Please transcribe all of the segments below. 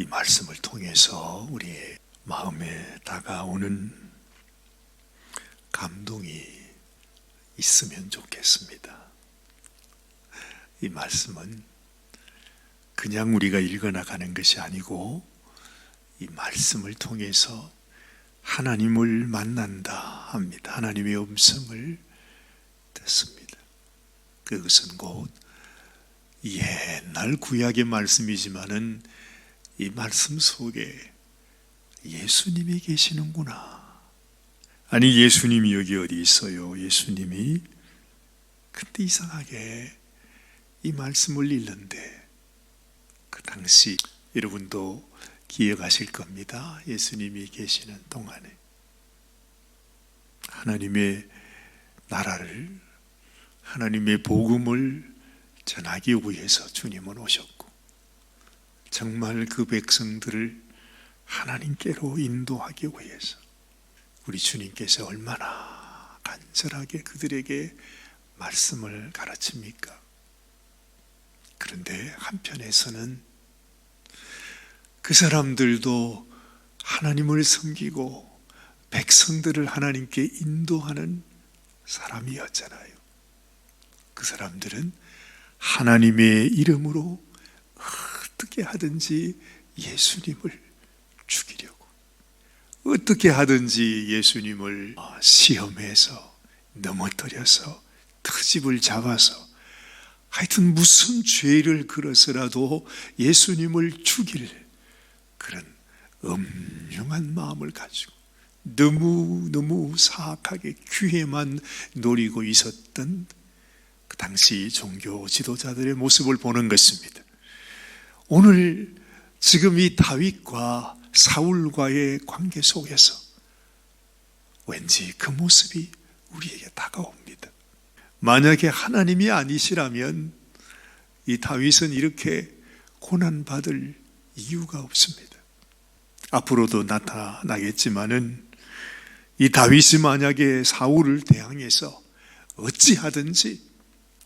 말씀을 통해서 우리의 마음에 다가오는 감동이 있으면 좋겠습니다. 이 말씀은 그냥 우리가 읽어나가는 것이 아니고 이 말씀을 통해서 하나님을 만난다 합니다. 하나님의 음성을 듣습니다. 그것은 곧 옛날 구약의 말씀이지만은 이 말씀 속에 예수님이 계시는구나. 아니, 예수님이 여기 어디 있어요? 예수님이. 근데 이상하게 이 말씀을 읽는데 그 당시 여러분도 기억하실 겁니다. 예수님이 계시는 동안에 하나님의 나라를, 하나님의 복음을 전하기 위해서 주님은 오셨고, 정말 그 백성들을 하나님께로 인도하기 위해서 우리 주님께서 얼마나 간절하게 그들에게 말씀을 가르칩니까? 그런데 한편에서는 그 사람들도 하나님을 섬기고 백성들을 하나님께 인도하는 사람이었잖아요. 그 사람들은 하나님의 이름으로 어떻게 하든지 예수님을 죽이려고, 어떻게 하든지 예수님을 시험해서 넘어뜨려서 트집을 잡아서 하여튼 무슨 죄를 그려서라도 예수님을 죽일 그런 엄중한 마음을 가지고 너무너무 사악하게 기회만 노리고 있었던 그 당시 종교 지도자들의 모습을 보는 것입니다. 오늘 지금 이 다윗과 사울과의 관계 속에서 왠지 그 모습이 우리에게 다가옵니다. 만약에 하나님이 아니시라면 이 다윗은 이렇게 고난받을 이유가 없습니다. 앞으로도 나타나겠지만은 이 다윗이 만약에 사울을 대항해서 어찌하든지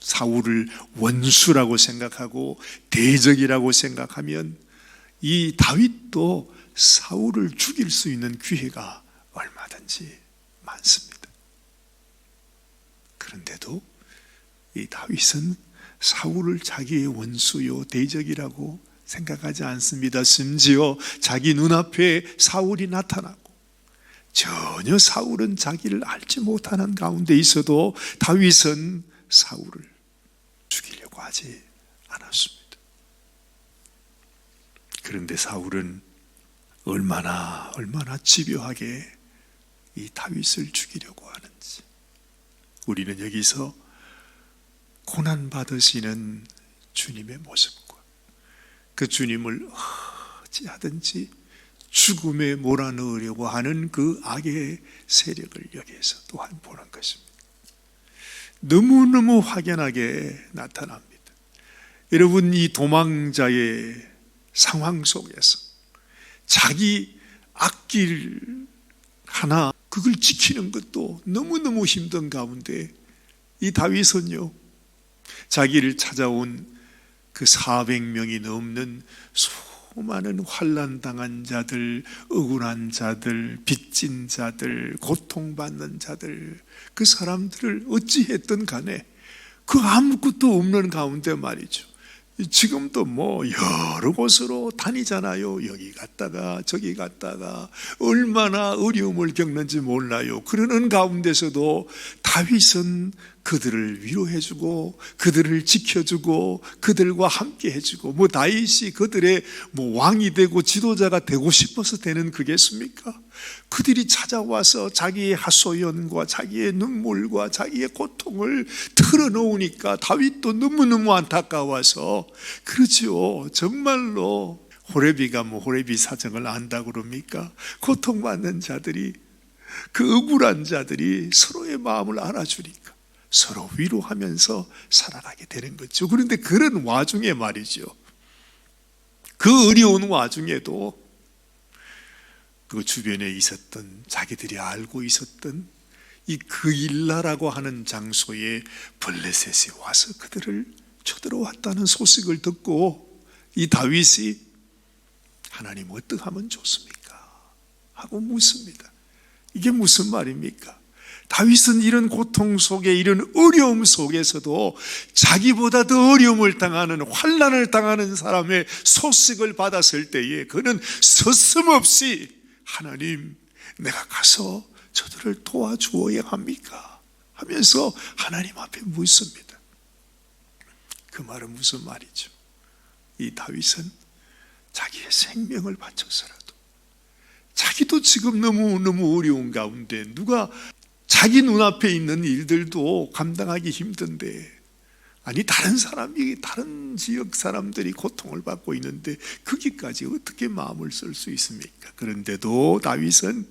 사울을 원수라고 생각하고 대적이라고 생각하면 이 다윗도 사울을 죽일 수 있는 기회가 얼마든지 많습니다. 그런데도 이 다윗은 사울을 자기의 원수요 대적이라고 생각하지 않습니다. 심지어 자기 눈앞에 사울이 나타나고 전혀 사울은 자기를 알지 못하는 가운데 있어도 다윗은 사울을 죽이려고 하지 않았습니다. 그런데 사울은 얼마나 집요하게 이 다윗을 죽이려고 하는지, 우리는 여기서 고난받으시는 주님의 모습과 그 주님을 어찌하든지 죽음에 몰아넣으려고 하는 그 악의 세력을 여기에서 또한 보는 것입니다. 너무너무 확연하게 나타납니다. 여러분, 이 도망자의 상황 속에서 자기 앞길 하나 그걸 지키는 것도 너무너무 힘든 가운데 이 다윗은요, 자기를 찾아온 그 400명이 넘는 수많은 환난당한 자들, 억울한 자들, 빚진 자들, 고통받는 자들, 그 사람들을 어찌했든 간에 그 아무것도 없는 가운데 말이죠, 지금도 여러 곳으로 다니잖아요. 여기 갔다가 저기 갔다가 얼마나 어려움을 겪는지 몰라요. 그러는 가운데서도 다윗은 그들을 위로해주고 그들을 지켜주고 그들과 함께 해주고, 다윗이 그들의 왕이 되고 지도자가 되고 싶어서 되는 그겠습니까? 그들이 찾아와서 자기의 하소연과 자기의 눈물과 자기의 고통을 털어놓으니까 다윗도 너무너무 안타까워서, 그렇지요, 정말로 호레비가 호레비 사정을 안다고 그럽니까? 고통받는 자들이, 그 억울한 자들이 서로의 마음을 알아주니까 서로 위로하면서 살아가게 되는 거죠. 그런데 그런 와중에 말이죠, 그 어려운 와중에도 그 주변에 있었던, 자기들이 알고 있었던 이 그일라라고 하는 장소에 블레셋이 와서 그들을 쳐들어왔다는 소식을 듣고 이 다윗이 하나님 어떻게 하면 좋습니까? 하고 묻습니다. 이게 무슨 말입니까? 다윗은 이런 고통 속에, 이런 어려움 속에서도 자기보다 더 어려움을 당하는, 환난을 당하는 사람의 소식을 받았을 때에 그는 서슴없이 하나님, 내가 가서 저들을 도와주어야 합니까? 하면서 하나님 앞에 묻습니다. 그 말은 무슨 말이죠? 이 다윗은 자기의 생명을 바쳐서라도, 자기도 지금 너무 어려운 가운데, 누가 자기 눈앞에 있는 일들도 감당하기 힘든데, 아니 다른 사람이, 다른 지역 사람들이 고통을 받고 있는데 거기까지 어떻게 마음을 쓸 수 있습니까? 그런데도 다윗은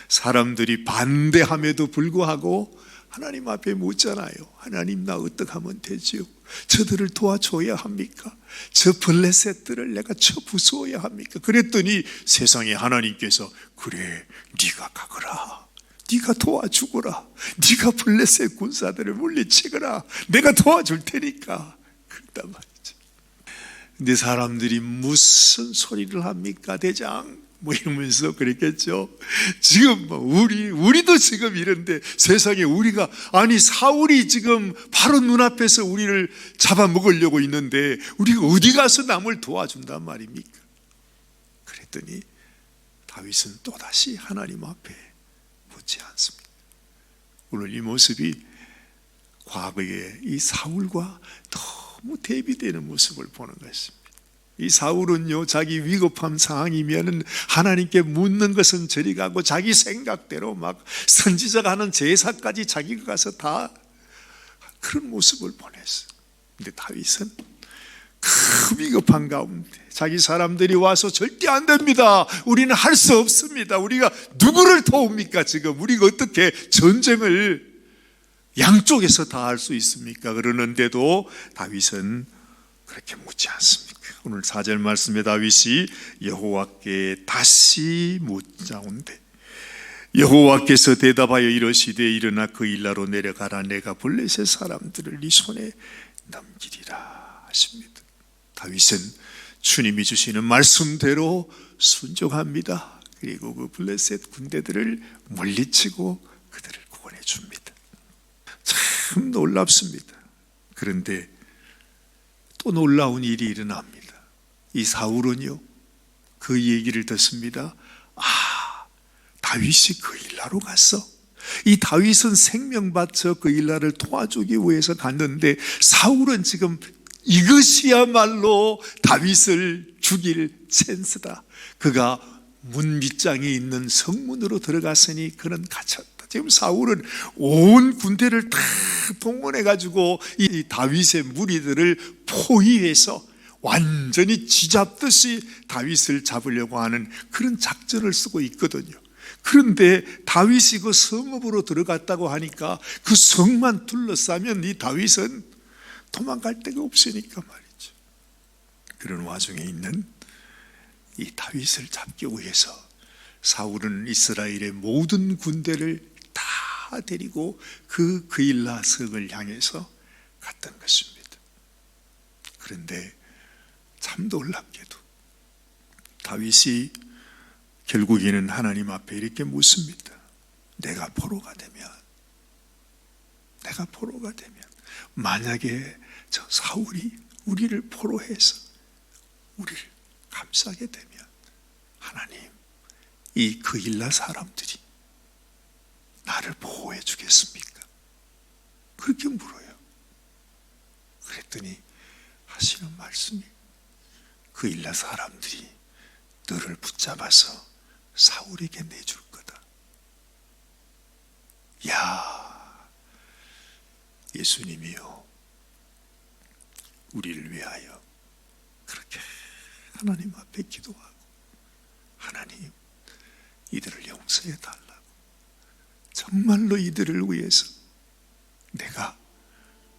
사람들이 반대함에도 불구하고 하나님 앞에 묻잖아요. 하나님, 나 어떻게 하면 되지요? 저들을 도와줘야 합니까? 저 블레셋들을 내가 쳐 부수어야 합니까? 그랬더니 세상에 하나님께서, 그래, 네가 가거라, 네가 도와주거라, 네가 블레셋 군사들을 물리치거라, 내가 도와줄 테니까, 그런단 말이죠. 근데 사람들이 무슨 소리를 합니까, 대장? 뭐 이러면서 그랬겠죠. 지금 우리도 지금 이런데, 세상에 우리가, 아니 사울이 지금 바로 눈앞에서 우리를 잡아먹으려고 있는데 우리가 어디 가서 남을 도와준단 말입니까? 그랬더니 다윗은 또다시 하나님 앞에 묻지 않습니다. 오늘 이 모습이 과거의 이 사울과 너무 대비되는 모습을 보는 것입니다. 이 사울은요, 자기 위급한 상황이면은 하나님께 묻는 것은 저리 가고 자기 생각대로 막 선지자가 하는 제사까지 자기가 가서 다 그런 모습을 보냈어요. 근데 다윗은 그 위급한 가운데 자기 사람들이 와서 절대 안 됩니다, 우리는 할 수 없습니다, 우리가 누구를 도웁니까? 지금 우리가 어떻게 전쟁을 양쪽에서 다 할 수 있습니까? 그러는데도 다윗은 그렇게 묻지 않습니다. 오늘 4절 말씀에 다윗이 여호와께 다시 묻자온대, 여호와께서 대답하여 이러시되, 일어나 그 일나로 내려가라, 내가 블레셋 사람들을 네 손에 넘기리라 하십니다. 다윗은 주님이 주시는 말씀대로 순종합니다. 그리고 그 블레셋 군대들을 물리치고 그들을 구원해 줍니다. 참 놀랍습니다. 그런데 또 놀라운 일이 일어납니다. 이 사울은요, 그 얘기를 듣습니다. 다윗이 그 일나로 갔어. 이 다윗은 생명 바쳐 그 일나를 도와주기 위해서 갔는데, 사울은 지금 이것이야말로 다윗을 죽일 찬스다. 그가 문 밑장에 있는 성문으로 들어갔으니 그는 갇혔다. 지금 사울은 온 군대를 다 동원해 가지고 이 다윗의 무리들을 포위해서 완전히 쥐잡듯이 다윗을 잡으려고 하는 그런 작전을 쓰고 있거든요. 그런데 다윗이 그 성읍으로 들어갔다고 하니까 그 성만 둘러싸면 이 다윗은 도망갈 데가 없으니까 말이죠. 그런 와중에 있는 이 다윗을 잡기 위해서 사울은 이스라엘의 모든 군대를 다 데리고 그 그일라 성을 향해서 갔던 것입니다. 그런데 참 놀랍게도 다윗이 결국에는 하나님 앞에 이렇게 묻습니다. 내가 포로가 되면 만약에 저 사울이 우리를 포로해서 우리를 감싸게 되면 하나님, 이 그일라 사람들이 나를 보호해 주겠습니까? 그렇게 물어요. 그랬더니 하시는 말씀이, 그일라 사람들이 너를 붙잡아서 사울에게 내줄 거다. 야, 예수님이요, 우리를 위하여 그렇게 하나님 앞에 기도하고, 하나님, 이들을 용서해 달라고, 정말로 이들을 위해서 내가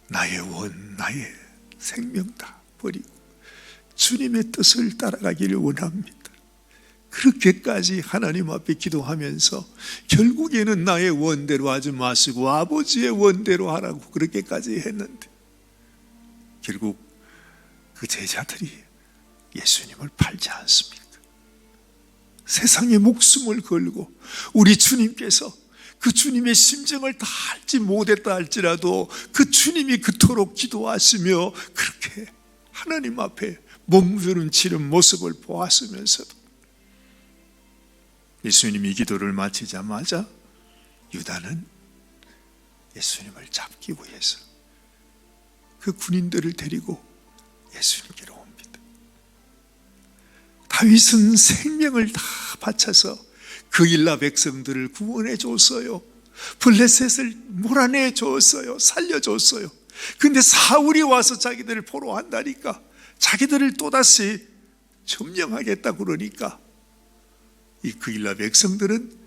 나의 원, 나의 생명 다 버리고 주님의 뜻을 따라가기를 원합니다. 그렇게까지 하나님 앞에 기도하면서 결국에는 나의 원대로 하지 마시고 아버지의 원대로 하라고 그렇게까지 했는데, 결국 그 제자들이 예수님을 팔지 않습니까? 세상에 목숨을 걸고 우리 주님께서 그 주님의 심정을 다 알지 못했다 할지라도 그 주님이 그토록 기도하시며 그렇게 하나님 앞에 몸부림치는 모습을 보았으면서도 예수님이 기도를 마치자마자 유다는 예수님을 잡기 위해서 그 군인들을 데리고 예수님께로 옵니다. 다윗은 생명을 다 바쳐서 그일라 백성들을 구원해 줬어요. 블레셋을 몰아내 줬어요. 살려줬어요. 근데 사울이 와서 자기들을 보러 한다니까, 자기들을 또다시 점령하겠다 그러니까 이 그일라 백성들은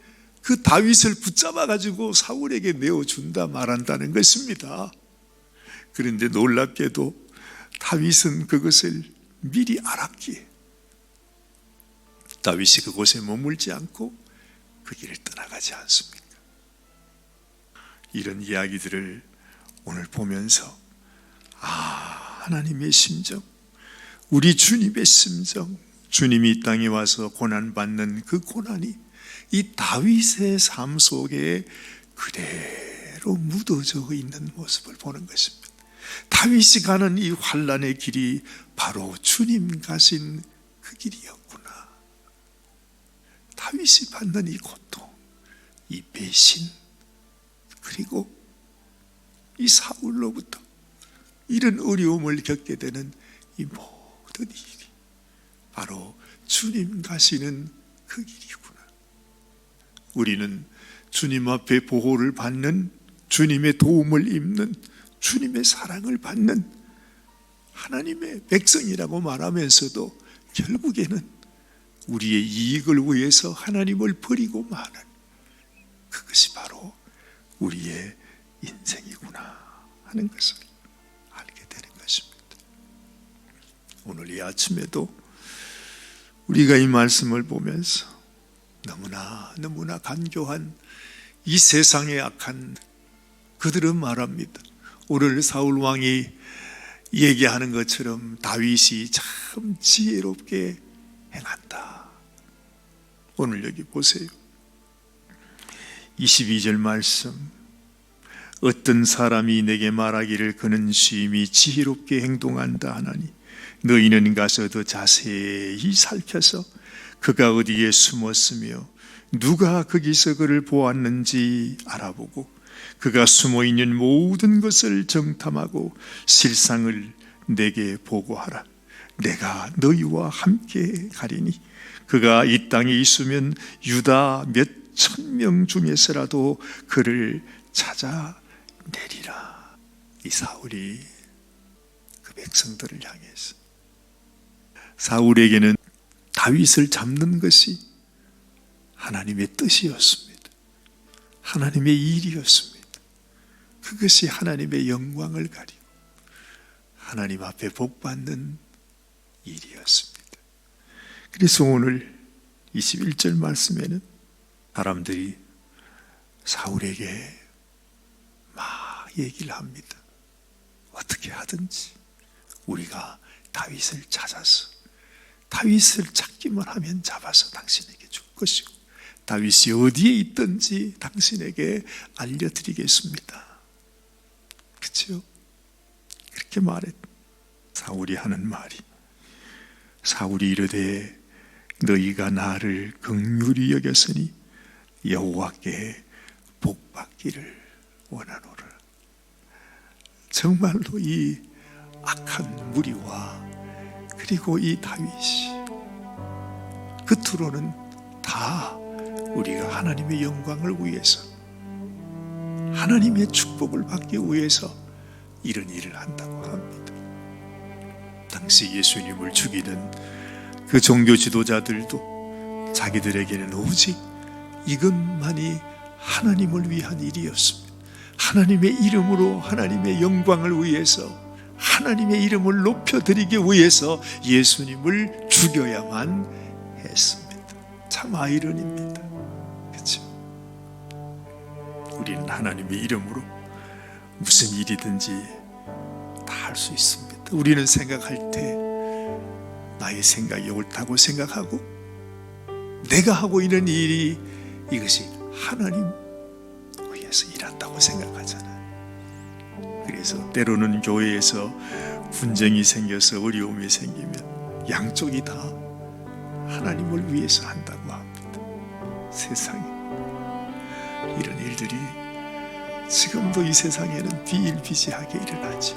그 다윗을 붙잡아 가지고 사울에게 내어준다 말한다는 것입니다. 그런데 놀랍게도 다윗은 그것을 미리 알았기에 다윗이 그곳에 머물지 않고 그 길을 떠나가지 않습니까? 이런 이야기들을 오늘 보면서 하나님의 심정, 우리 주님의 심정, 주님이 이 땅에 와서 고난받는 그 고난이 이 다윗의 삶 속에 그대로 묻어져 있는 모습을 보는 것입니다. 다윗이 가는 이 환난의 길이 바로 주님 가신 그 길이었구나. 다윗이 받는 이 고통, 이 배신, 그리고 이 사울로부터 이런 어려움을 겪게 되는 이 모든 일이 바로 주님 가시는 그 길이구나. 우리는 주님 앞에 보호를 받는, 주님의 도움을 입는, 주님의 사랑을 받는 하나님의 백성이라고 말하면서도 결국에는 우리의 이익을 위해서 하나님을 버리고 마는 그것이 바로 우리의 인생이구나 하는 것을 알게 되는 것입니다. 오늘 이 아침에도 우리가 이 말씀을 보면서 너무나 간교한 이 세상의 악한 그들은 말합니다. 오늘 사울 왕이 얘기하는 것처럼 다윗이 참 지혜롭게 행한다. 오늘 여기 보세요. 22절 말씀, 어떤 사람이 내게 말하기를 그는 심히 지혜롭게 행동한다 하나니 너희는 가서 더 자세히 살펴서 그가 어디에 숨었으며 누가 거기서 그를 보았는지 알아보고 그가 숨어있는 모든 것을 정탐하고 실상을 내게 보고하라. 내가 너희와 함께 가리니 그가 이 땅에 있으면 유다 몇 천 명 중에서라도 그를 찾아내리라. 이 사울이 그 백성들을 향해서 사울에게는 다윗을 잡는 것이 하나님의 뜻이었습니다. 하나님의 일이었습니다. 그것이 하나님의 영광을 가리고 하나님 앞에 복받는 일이었습니다. 그래서 오늘 21절 말씀에는 사람들이 사울에게 막 얘기를 합니다. 어떻게 하든지 우리가 다윗을 찾아서 다윗을 찾기만 하면 잡아서 당신에게 줄 것이고 다윗이 어디에 있든지 당신에게 알려드리겠습니다. 그렇죠? 그렇게 말했. 사울이 하는 말이, 사울이 이르되 너희가 나를 긍휼히 여겼으니 여호와께 복받기를 원하노라. 정말로 이 악한 무리와 그리고 이 다윗이 겉으로는 다 우리가 하나님의 영광을 위해서 하나님의 축복을 받기 위해서 이런 일을 한다고 합니다. 당시 예수님을 죽이는 그 종교 지도자들도 자기들에게는 오직 이것만이 하나님을 위한 일이었습니다. 하나님의 이름으로 하나님의 영광을 위해서 하나님의 이름을 높여드리기 위해서 예수님을 죽여야만 했습니다. 참 아이러니입니다. 그렇죠? 우리는 하나님의 이름으로 무슨 일이든지 다 할 수 있습니다. 우리는 생각할 때 나의 생각이 옳다고 생각하고 내가 하고 있는 일이 이것이 하나님 위해서 일한다고 생각하잖아요. 그래서 때로는 교회에서 분쟁이 생겨서 어려움이 생기면 양쪽이 다 하나님을 위해서 한다고 합니다. 세상에 이런 일들이 지금도 이 세상에는 비일비재하게 일어나지.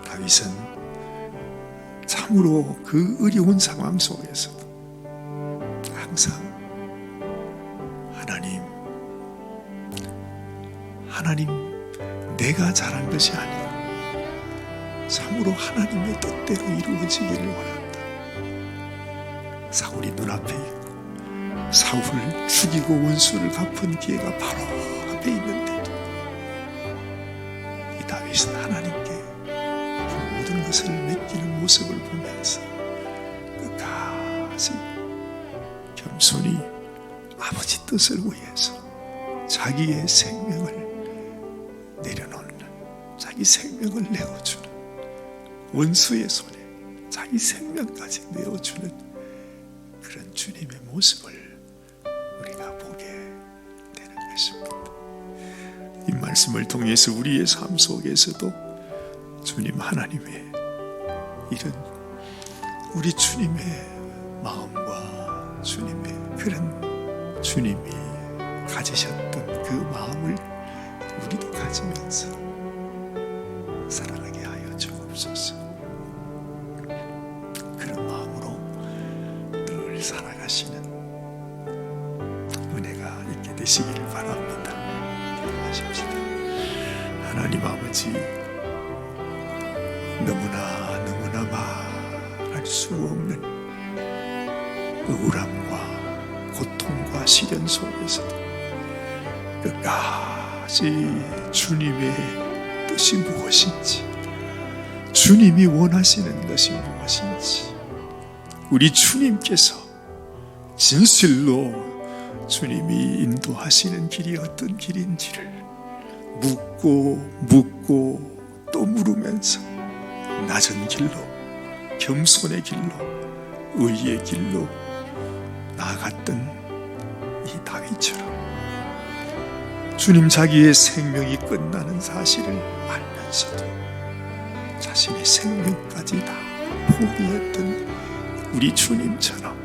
다윗은 참으로 그 어려운 상황 속에서도 항상 하나님 내가 잘한 것이 아니고 참으로 하나님의 뜻대로 이루어지기를 원한다. 사울이 눈앞에 있고 사울을 죽이고 원수를 갚은 기회가 바로 앞에 있는데도 이 다윗은 하나님께 그 모든 것을 맡기는 모습을 보면서 끝까지 겸손히 아버지 뜻을 위해서 자기의 생명을 내려놓는, 자기 생명을 내어주는, 원수의 손에 자기 생명까지 내어주는 그런 주님의 모습을 우리가 보게 되는 것입니다. 이 말씀을 통해서 우리의 삶 속에서도 주님 하나님의 이런 우리 주님의 마음과 주님의 그런 주님이 가지셨던 그 마음을 우리도 가지면서 살아가게 하여 주옵소서. 그런 마음으로 늘 살아가시는 은혜가 있게 되시기를 바랍니다. 기도하십시다. 하나님 아버지, 너무나 말할 수 없는 우울함과 고통과 시련 속에서도 끝까지 주님의 뜻이 무엇인지, 주님이 원하시는 것이 무엇인지, 우리 주님께서 진실로 주님이 인도하시는 길이 어떤 길인지를 묻고 또 물으면서 낮은 길로, 겸손의 길로, 의의 길로 나아갔던 이 다윗처럼 주님 자기의 생명이 끝나는 사실을 알면서도 자신의 생명까지 다 포기했던 우리 주님처럼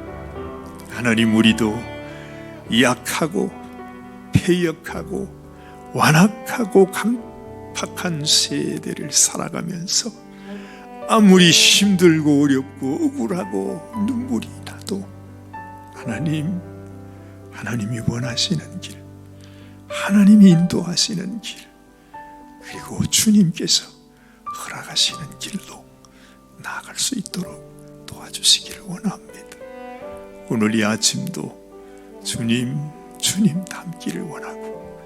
하나님, 우리도 약하고 패역하고 완악하고 강팍한 세대를 살아가면서 아무리 힘들고 어렵고 억울하고 눈물이 나도 하나님이 원하시는 길, 하나님이 인도하시는 길, 그리고 주님께서 허락하시는 길로 나아갈 수 있도록 도와주시기를 원합니다. 오늘 이 아침도 주님 닮기를 원하고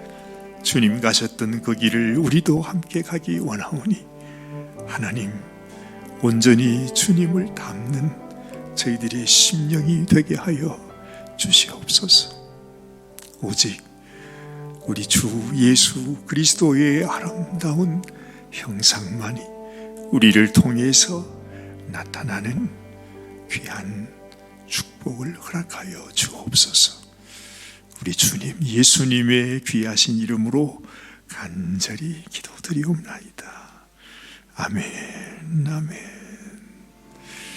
주님 가셨던 그 길을 우리도 함께 가기 원하오니 하나님, 온전히 주님을 닮는 저희들의 심령이 되게 하여 주시옵소서. 오직 우리 주 예수 그리스도의 아름다운 형상만이 우리를 통해서 나타나는 귀한 축복을 허락하여 주옵소서. 우리 주님 예수님의 귀하신 이름으로 간절히 기도드리옵나이다. 아멘.